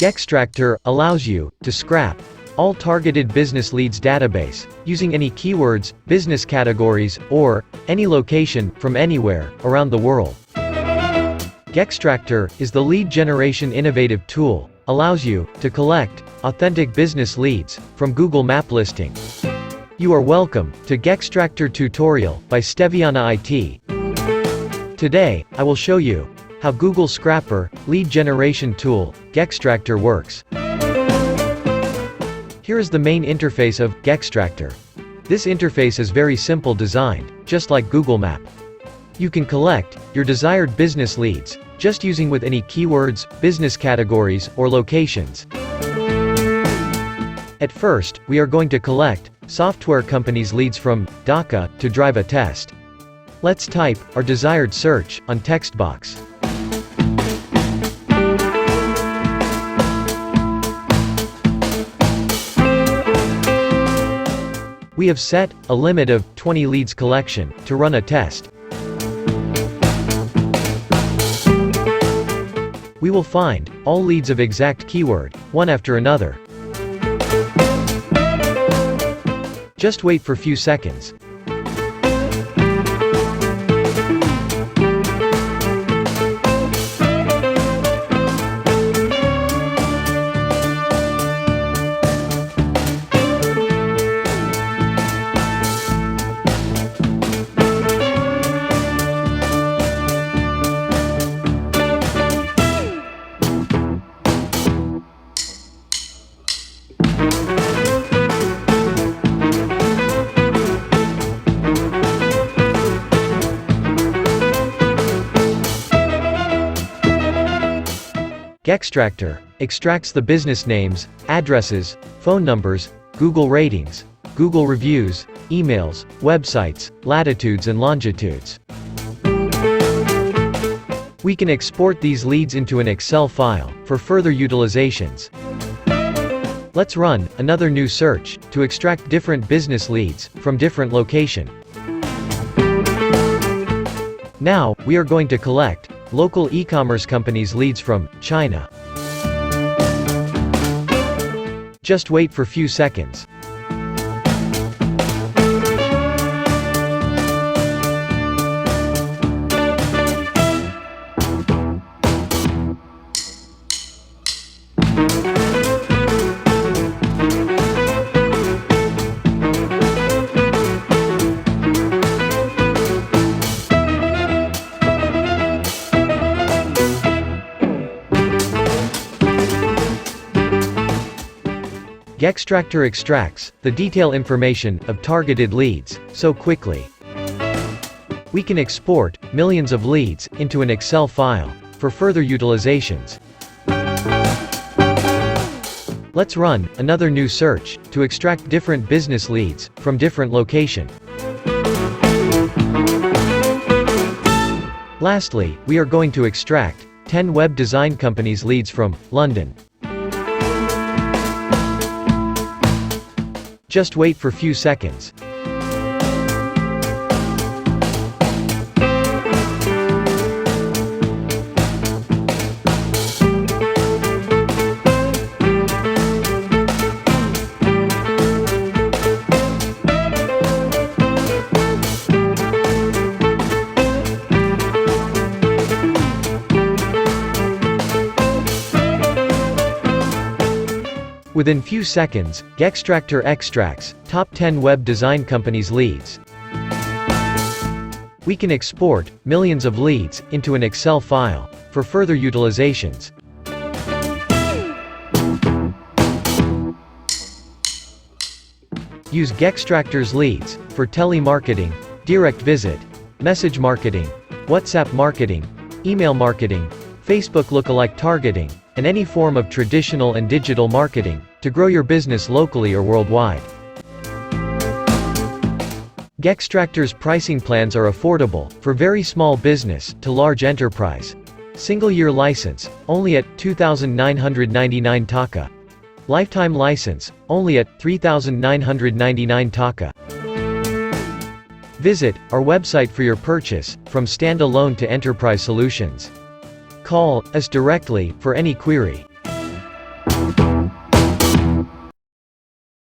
Gextractor allows you to scrap all targeted business leads database, using any keywords, business categories, or any location, from anywhere, around the world. Gextractor is the lead generation innovative tool, allows you to collect authentic business leads from Google Map listing. You are welcome to Gextractor tutorial by Steviana IT. Today, I will show you how Google Scrapper lead generation tool, Gextractor works. Here is the main interface of Gextractor. This interface is very simple designed, just like Google Map. You can collect your desired business leads, just using with any keywords, business categories, or locations. At first, we are going to collect software companies' leads from Dhaka to drive a test. Let's type our desired search on text box. We have set a limit of 20 leads collection to run a test. We will find all leads of exact keyword, one after another. Just wait for few seconds. Gextractor extracts the business names, addresses, phone numbers, Google ratings, Google reviews, emails, websites, latitudes and longitudes. We can export these leads into an Excel file for further utilizations. Let's run another new search to extract different business leads from different location. Now, we are going to collect local e-commerce companies' leads from China. Just wait for few seconds. Gextractor extracts the detailed information of targeted leads so quickly. We can export millions of leads into an Excel file for further utilizations. Let's run another new search to extract different business leads from different location. Lastly, we are going to extract 10 web design companies' leads from London. Just wait for few seconds. Within few seconds, Gextractor extracts top 10 web design companies' leads. We can export millions of leads into an Excel file for further utilizations. Use Gextractor's leads for telemarketing, direct visit, message marketing, WhatsApp marketing, email marketing, Facebook lookalike targeting, and any form of traditional and digital marketing to grow your business locally or worldwide. Gextractor's pricing plans are affordable for very small business to large enterprise. Single-year license, only at 2,999 taka. Lifetime license, only at 3,999 taka. Visit our website for your purchase, from standalone to enterprise solutions. Call us directly for any query.